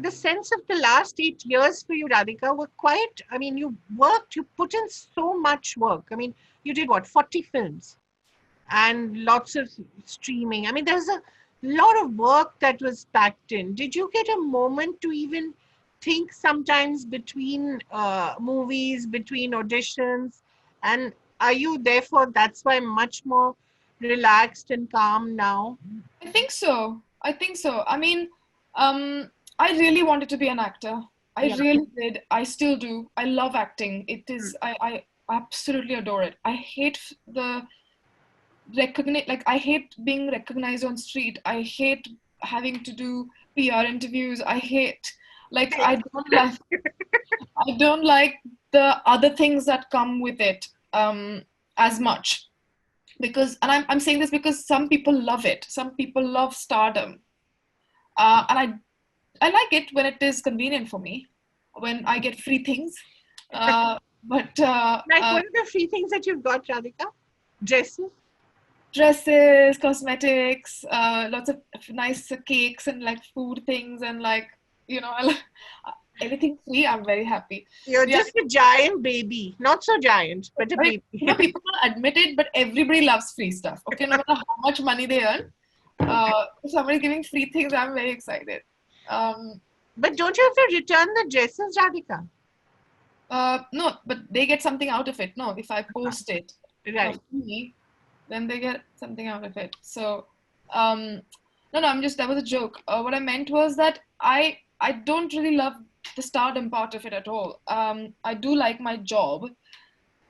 the sense of the last 8 years for you, Radhika, were quite, I mean, you worked, you put in so much work. I mean, you did what, 40 films and lots of streaming. I mean, there's a lot of work that was packed in. Did you get a moment to even think sometimes between movies, between auditions? And are you therefore, that's why much more relaxed and calm now? I think so. I think so. I mean, I really wanted to be an actor. I Yeah. really did. I still do. I love acting. It is, I absolutely adore it. I hate the like I hate being recognized on street. I hate having to do PR interviews. I hate like I don't like the other things that come with it as much because and I'm saying this because some people love it. Some people love stardom. And I like it when it is convenient for me, when I get free things. But Like, what are the free things that you've got, Radhika? Dresses? dresses, cosmetics, lots of nice cakes and like food things and like anything free. I'm very happy. You're Yeah, just a giant baby. Not so giant, but a baby. people don't admit it, but everybody loves free stuff. Okay, no matter how much money they earn, if somebody's giving free things, I'm very excited. Um, But don't you have to return the dresses, Radhika? no, but they get something out of it. No, if I post it for Right. free, then they get something out of it. So, um, no, that was a joke. What I meant was that I don't really love the stardom part of it at all. I do like my job,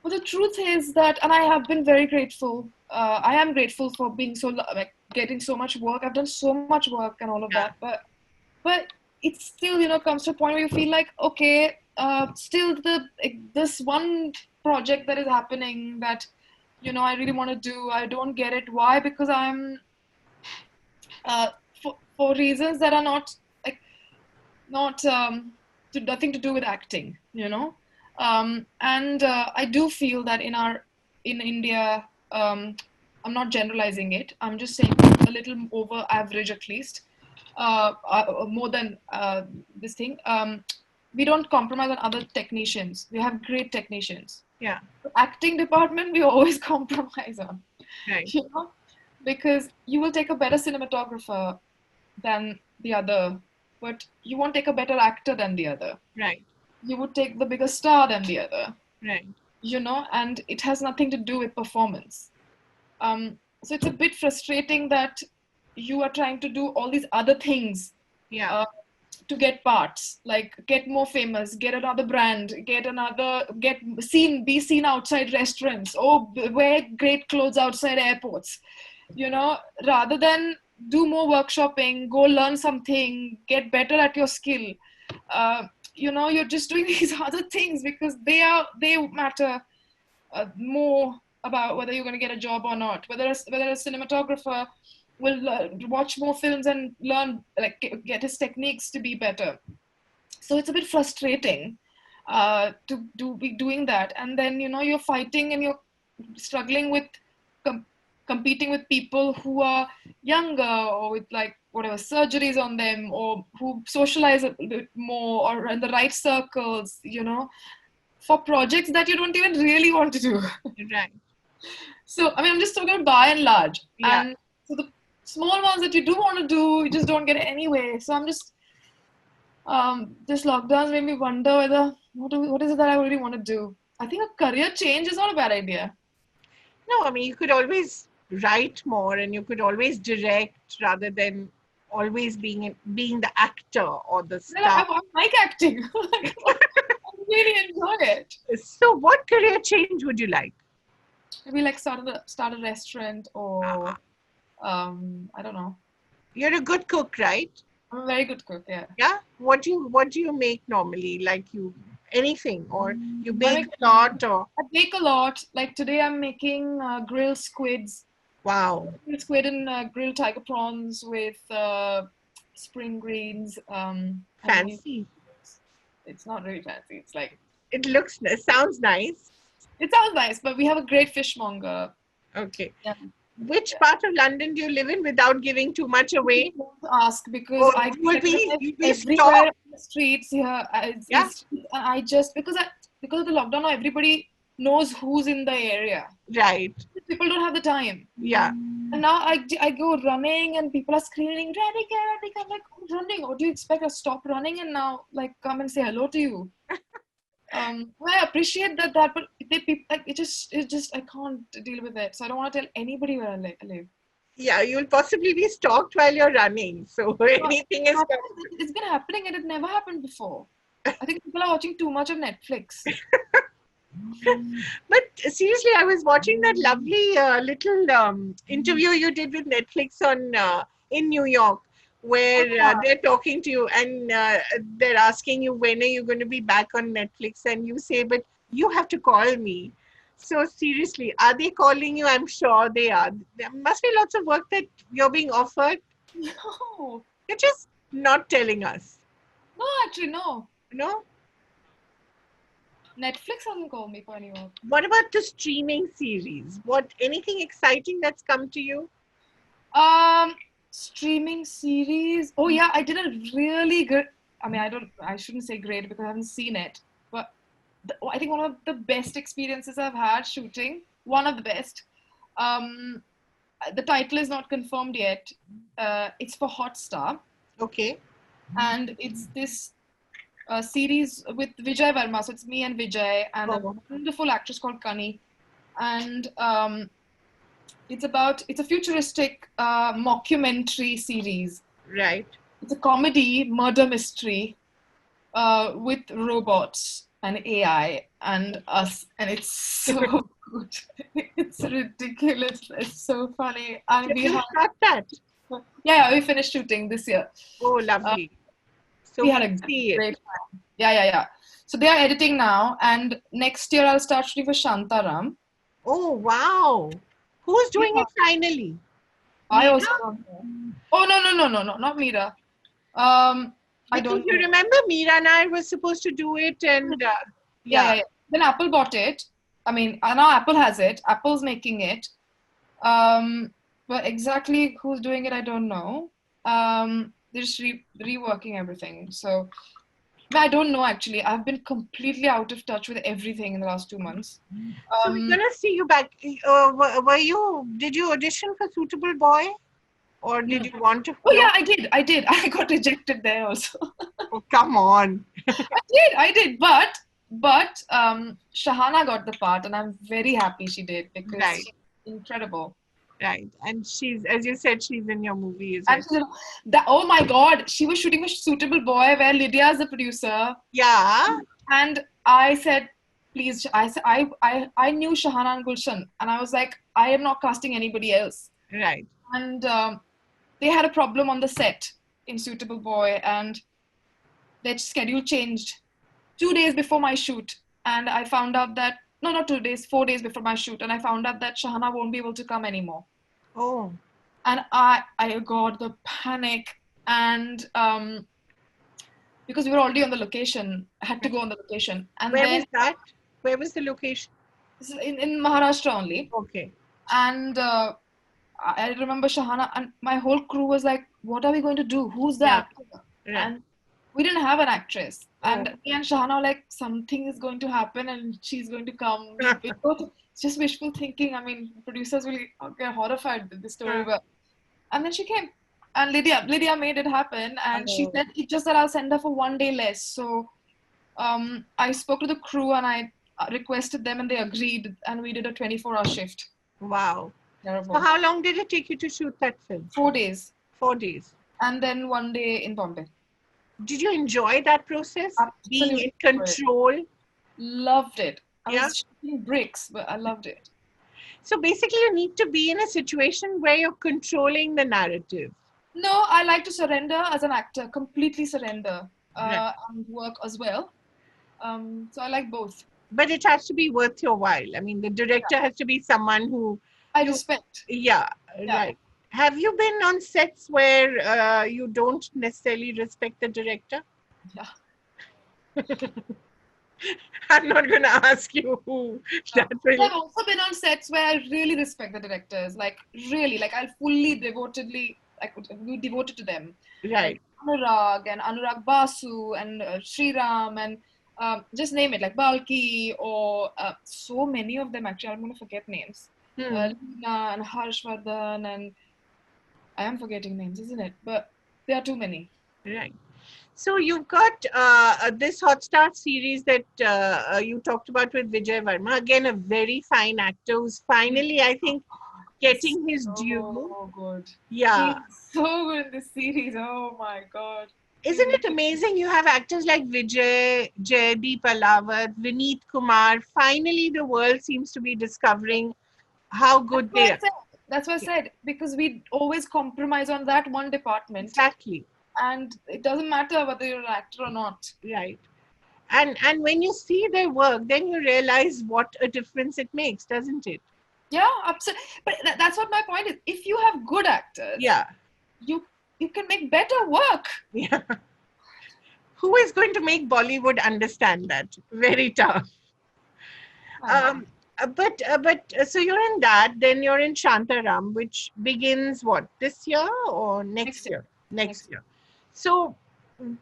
but the truth is that, and I have been very grateful. I am grateful for being so like getting so much work. I've done so much work and all of Yeah. that, but it still comes to a point where you feel like okay, still this one project that is happening that I really want to do. I don't get it. Why? Because I'm for reasons that are not like not nothing to do with acting. And I do feel that in India, I'm not generalizing it. I'm just saying a little over average at least, more than this thing. We don't compromise on other technicians. We have great technicians. Yeah. Acting department we always compromise on, Right. you know, because you will take a better cinematographer than the other, but you won't take a better actor than the other. Right. You would take the bigger star than the other, Right. and it has nothing to do with performance. So it's a bit frustrating that you are trying to do all these other things Yeah. to get parts, like get more famous, get another brand, be seen outside restaurants, or wear great clothes outside airports, rather than do more workshopping, go learn something, get better at your skill. You're just doing these other things because they matter more about whether you're going to get a job or not, whether a cinematographer will watch more films and learn, like get his techniques to be better. So it's a bit frustrating to be doing that, and then you're fighting and you're struggling with com- competing with people who are younger or with like whatever surgeries on them, or who socialize a bit more or in the right circles, for projects that you don't even really want to do. Right. So, I mean, I'm just talking by and large. Yeah. And so the small ones that you do want to do, you just don't get it anyway. So I'm just, this lockdown made me wonder whether, what is it that I really want to do? I think a career change is not a bad idea. No, I mean, you could always write more and you could always direct rather than always being the actor or the star. I like acting. I really enjoy it. So, what career change would you like? Maybe like start a restaurant, or, Uh, I don't know. you're a good cook, right? I'm a very good cook, yeah. Yeah. What do you make normally? Like you anything, or you I bake make a lot, or I bake a lot. Like today, I'm making grilled squids. wow, Grilled squid and grilled tiger prawns with spring greens. Onions. fancy. It's not really fancy. It's like It sounds nice. it sounds nice, but we have a great fishmonger. Okay. Yeah. Which part of London do you live in without giving too much away? Don't ask because Or I you'll get live be everywhere stalked? on the streets here. Yeah, I just because of the lockdown now everybody knows who's in the area. right. People don't have the time. Yeah. And now I go running and people are screaming, Radhika, Radhika. I'm like, I'm running. What do you expect? I stop running and now like come and say hello to you. I appreciate that, but like, it just I can't deal with it. So I don't want to tell anybody where I live. Yeah, you'll possibly be stalked while you're running. So anything is possible. It's been happening and it never happened before. I think people are watching too much of Netflix. But seriously, I was watching that lovely little interview you did with Netflix on in New York, where they're talking to you and they're asking you when are you going to be back on Netflix, and you say, "But you have to call me." So seriously, are they calling you? I'm sure they are. There must be lots of work that you're being offered. No, You're just not telling us. no, actually, no. No. Netflix hasn't called me for any work. What about the streaming series? What anything exciting that's come to you? Streaming series. Oh yeah, I did a really good. I mean, I shouldn't say great because I haven't seen it, but I think one of the best experiences I've had shooting. One of the best. The title is not confirmed yet. It's for Hotstar, Okay. and it's this series with Vijay Verma. So it's me and Vijay and a wonderful actress called Kani, and it's a futuristic mockumentary series. Right. It's a comedy murder mystery with robots and AI and us, and it's so good. It's ridiculous. It's so funny. And Did you start that? yeah, we finished shooting this year. Oh, lovely. So we had a see great time. Yeah. So they are editing now, and next year I'll start shooting for Shantaram. Oh, wow. Who's doing it finally? I also don't know. Oh, no, not Meera. I don't You remember Meera and I was supposed to do it, and yeah. Then Apple bought it. I mean, now Apple has it. Apple's making it. But exactly who's doing it, I don't know. They're just reworking everything. So I don't know actually. I've been completely out of touch with everything in the last 2 months. So we're gonna see you back. Did you audition for Suitable Boy? Or did you want to? Oh yeah, I did. I got rejected there also. Oh, come on. I did. But Shahana got the part, and I'm very happy she did because she's incredible. Right, and she's, as you said, she's in your movie, is it? Oh my God, she was shooting a Suitable Boy where Lydia is the producer. Yeah. And I said, please, I knew Shahana and Gulshan, and I was like, I am not casting anybody else. Right. And they had a problem on the set in Suitable Boy, and their schedule changed 2 days before my shoot, and I found out that. No, not 2 days, 4 days before my shoot, and I found out that Shahana won't be able to come anymore. Oh. And I got the panic, and because we were already on the location, I had to go on the location. And where was that? Where was the location? In Maharashtra only. Okay. And I remember Shahana and my whole crew was like, "What are we going to do? Who's the actor?" Right. And we didn't have an actress. And me and Shahana were like, something is going to happen and she's going to come. It's just wishful thinking. I mean, producers will get horrified with this story. But and then she came. And Lydia made it happen. And she said, it's just that I'll send her for 1 day less. So I spoke to the crew and I requested them and they agreed. And we did a 24-hour shift. Wow. Terrible. So how long did it take you to shoot that film? 4 days. 4 days. And then 1 day in Bombay. Did you enjoy that process? Absolutely. Being in control? Loved it. I was shooting bricks, but I loved it. So basically you need to be in a situation where you're controlling the narrative. No, I like to surrender as an actor, completely surrender and work as well. So I like both. But it has to be worth your while. I mean, the director has to be someone who... I respect. Yeah, right. Have you been on sets where you don't necessarily respect the director? Yeah. I'm not going to ask you who. That will. I've also been on sets where I really respect the directors, like really, like I'll fully devotedly, like be devoted to them, like Right. Anurag Basu and Sriram and just name it, like Balki or so many of them. Actually, I'm going to forget names. Hmm. Leena and Harshvardhan, and I am forgetting names, isn't it? But there are too many. Right. So you've got this Hotstar series that you talked about with Vijay Verma. Again, a very fine actor who's finally, I think, He's getting his due. so good. Yeah. He's so good in this series. Oh my god. He's Isn't it amazing? You have actors like Vijay, Jaydeep Alawat, Vineet Kumar. Finally, the world seems to be discovering how That's good what they I are. said. That's what I said. Because we always compromise on that one department, Exactly. and it doesn't matter whether you're an actor or not. Right. And when you see their work, then you realize what a difference it makes, doesn't it? Yeah, absolutely. But that's what my point is. If you have good actors, Yeah. you you can make better work. Yeah. Who is going to make Bollywood understand that? Very tough. I know. So you're in that, then you're in Shantaram, which begins what, this year or Next next year. year? Next Next year. year. So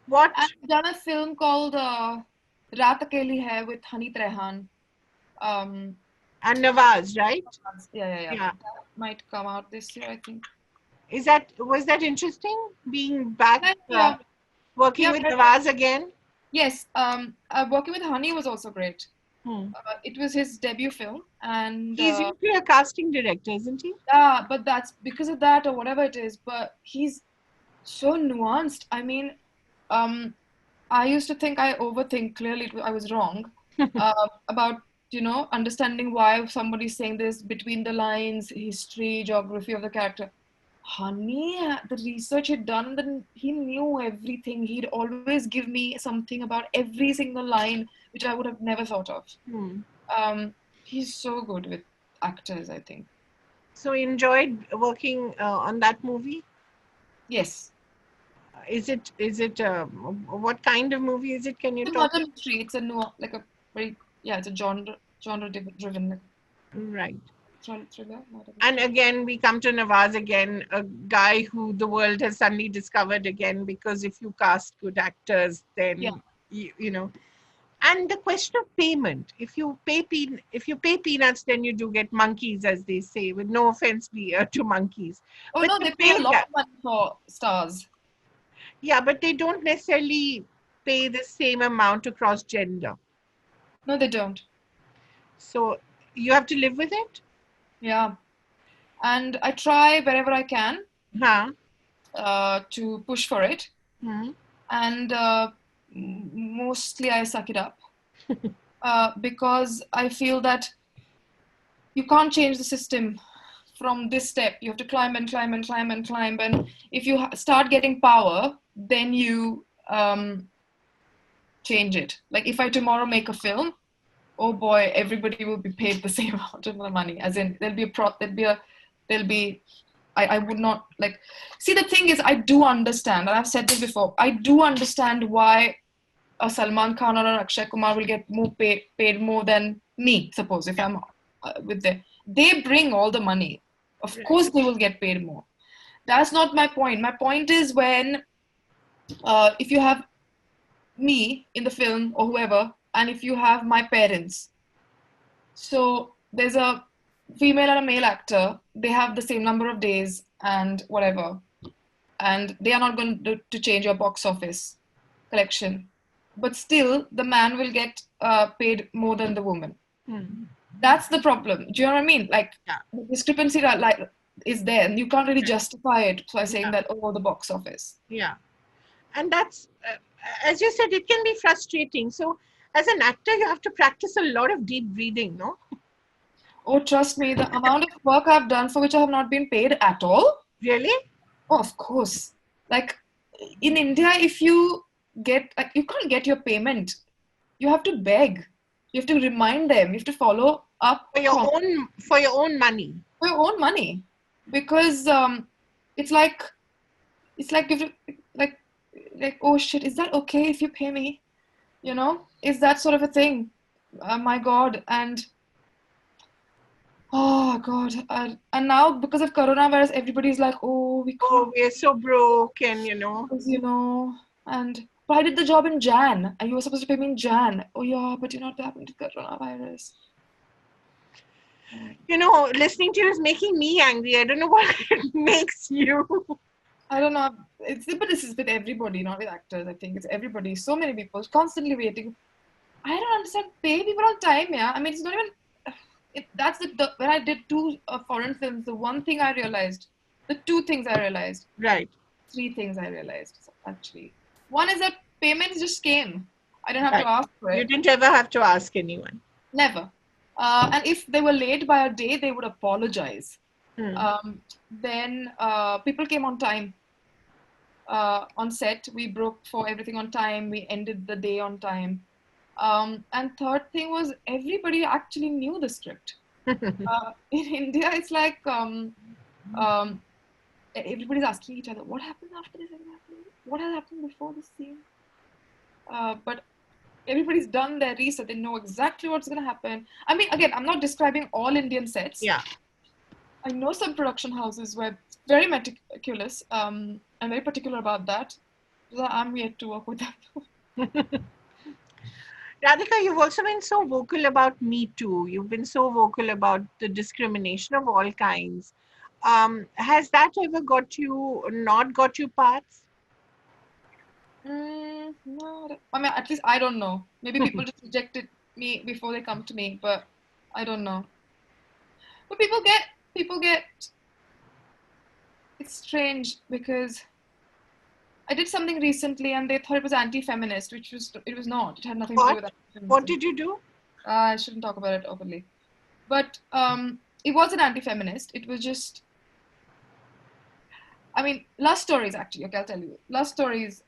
what, I've done a film called Raat Akeli Hai with Hani Trehan. Um, and Nawaz, right? yeah. Yeah. That might come out this year, I think. Was that interesting being back Yeah. working Yeah, with but Nawaz again? yes. Working with Hani was also great. Hmm. It was his debut film, and He's usually a casting director, isn't he? yeah, but that's because of that or whatever it is. But he's so nuanced. I mean, um, I used to think I overthink. Clearly, I was wrong about understanding why somebody's saying this between the lines, history, geography of the character. Honey, the research he'd done, then he knew everything. He'd always give me something about every single line, which I would have never thought of. Hmm. He's so good with actors, I think. So you enjoyed working on that movie? Yes. What kind of movie is it? Can you It's a talk? murder mystery. It's a new, like a very, yeah, it's a genre driven, like Right. thriller, murder And mystery. again, we come to Nawaz again, a guy who the world has suddenly discovered again, because if you cast good actors, Yeah. then you know. And the question of payment, if you pay peanuts, then you do get monkeys, as they say, with no offense to monkeys. Oh But no, the they pay a pay lot gap, of money for stars. yeah, but they don't necessarily pay the same amount across gender. No, they don't. So you have to live with it. Yeah. And I try wherever I can Huh? to push for it. Hmm. And mostly I suck it up because I feel that you can't change the system from this step. You have to climb and climb and climb and climb. And if you start getting power, then you change it. Like if I tomorrow make a film, oh boy, everybody will be paid the same amount of money. As in, there'll be. I would not like. See, the thing is, I do understand, and I've said this before. I do understand why a Salman Khan or an Akshay Kumar will get paid more than me. Suppose if Yeah. I'm with them, they bring all the money. Of Right. course, they will get paid more. That's not my point. My point is when if you have me in the film or whoever, and if you have my parents, so there's a female and a male actor. They have the same number of days and whatever, and they are not going to change your box office collection. But still, the man will get paid more than the woman. Hmm. That's the problem. Do you know what I mean? Like Yeah. the discrepancy that like is there, and you can't really justify it by saying Yeah. that the box office. Yeah. And that's, as you said, it can be frustrating. So as an actor, you have to practice a lot of deep breathing, no? Oh, trust me, the amount of work I've done for which I have not been paid at all. Really? Oh, of course. Like in India, if you get like you can't get your payment, you have to beg. You have to remind them. You have to follow up For your own money. for your own money, because it's like you have to, like oh shit, is that okay if you pay me? Is that sort of a thing? My God. And oh God. And now because of coronavirus, everybody's like, oh, we Oh, can't, we're so broke, and because, and but I did the job in Jan, and you were supposed to pay me in Jan. Oh yeah, but what happened to coronavirus? listening to you is making me angry. I don't know what it makes you. I don't know. But this is with everybody, not with actors. I think it's everybody. So many people constantly waiting. I don't understand. Pay people on time, yeah. I mean, it's not even. That's when I did two foreign films. The one thing I realized, the two things I realized, Right. three things I realized actually. One is that payments just came. I don't have to Right. ask for You it. didn't ever have to ask anyone. Never. And if they were late by a day, they would apologize. Hmm. Then people came on time. On set, we broke for everything on time. We ended the day on time. And third thing was everybody actually knew the script. In India, it's like um, everybody's asking each other, what happened after this? What has happened before this scene? But everybody's done their research. They know exactly what's going to happen. I mean, again, I'm not describing all Indian sets. Yeah. I know some production houses were very meticulous. I'm very particular about that. So I'm yet to work with them. Radhika, you've also been so vocal about Me Too. You've been so vocal about the discrimination of all kinds. Has that ever not got you parts? No, I mean, at least I don't know. Maybe people just rejected me before they come to me, but I don't know. But people get, it's strange because I did something recently and they thought it was anti-feminist, it was not. It had nothing to do with What anti-feminism. did you do? I shouldn't talk about it openly. But it wasn't anti-feminist. It was just, I mean, Love Stories actually. Okay, I'll tell you. Love Stories.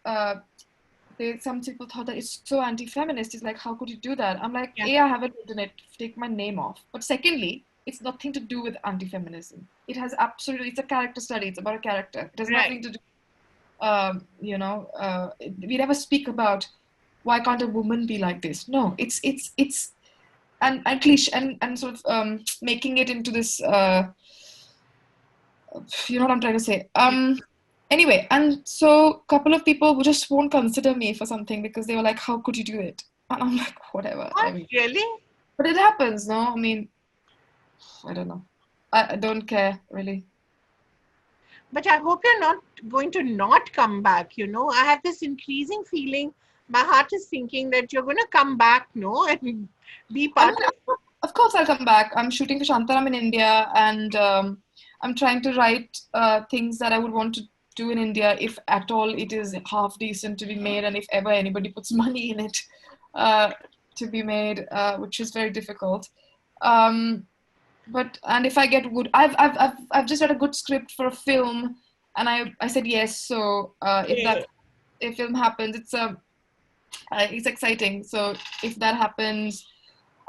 Some people thought that it's so anti-feminist. It's like, how could you do that? I'm like, Yeah. A, I haven't written it. Take my name off. But secondly, it's nothing to do with anti-feminism. It has absolutely. It's a character study. It's about a character. It has nothing Right. to do. We never speak about why can't a woman be like this. No, it's and cliche and sort of making it into this. You know what I'm trying to say. Anyway, and so a couple of people who just won't consider me for something because they were like, how could you do it? And I'm like, whatever. I What? mean, Really? but it happens, no? I mean, I don't know. I don't care really. But I hope you're not going to not come back. I have this increasing feeling. My heart is thinking that you're going to come back, no, and be I part mean, of course I'll come back. I'm shooting for Shantaram in India, and I'm trying to write things that I would want to do in India if at all it is half decent to be made, and if ever anybody puts money in it uh, to be made, which is very difficult. Um, and if I get good, I've just read a good script for a film, and I said yes. So if of. that if film happens, it's exciting. So if that happens,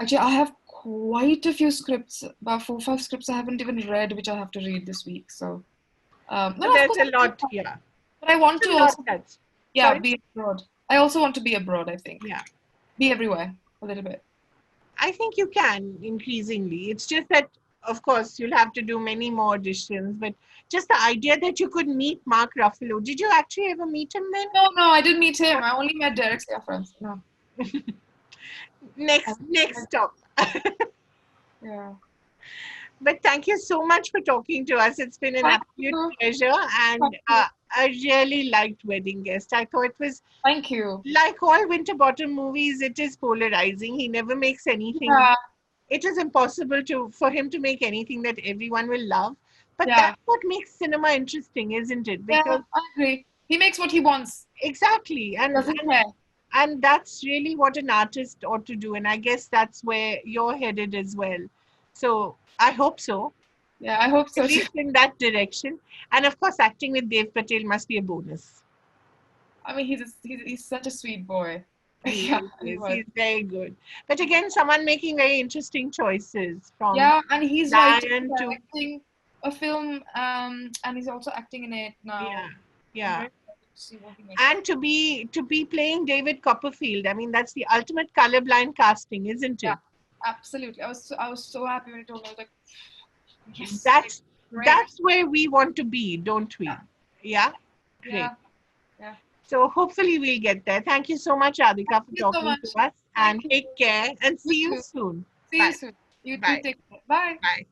actually, I have quite a few scripts, about 4 or 5 scripts I haven't even read, which I have to read this week. So, no, So of there's course, a lot, yeah. but I want to A lot also, that's yeah, sorry. be abroad. I also want to be abroad, I think. Yeah. Be everywhere a little bit. I think you can increasingly. It's just that, of course, you'll have to do many more auditions. But just the idea that you could meet Mark Ruffalo. Did you actually ever meet him then? No, I didn't meet him. I only met Derek's friends. No. Next stop. Yeah. But thank you so much for talking to us. It's been an Thank absolute you. pleasure. And Thank you. I really liked Wedding Guest. I thought it was Thank you. like all Winterbottom movies, it is polarizing. He never makes anything. Yeah. It is impossible for him to make anything that everyone will love. But Yeah. that's what makes cinema interesting, isn't it? Yeah, Because I agree. He makes what he wants. exactly, and Doesn't care. and that's really what an artist ought to do. And I guess that's where you're headed as well. So I hope so, Yeah, I hope at so too. least in that direction. And of course, acting with Dev Patel must be a bonus. I mean, he's such a sweet boy. He Yeah, he is. was. He's very good. But again, someone making very interesting choices from Yeah, and he's writing, Lion to directing a film, and he's also acting in it now. yeah, I'm yeah. very excited see what he makes. And to be playing David Copperfield, I mean, that's the ultimate colorblind casting, isn't Yeah, it? absolutely. I was so happy when he told me. I was like, yes, That's great. that's where we want to be, don't Yeah, we? Yeah, great. yeah, yeah. So hopefully we'll get there. Thank you so much, Radhika, for Thank you so talking to much. us, Thank and you. take care and You see you too. soon. See you Bye. soon. You too. Bye. Take care. Bye. Bye.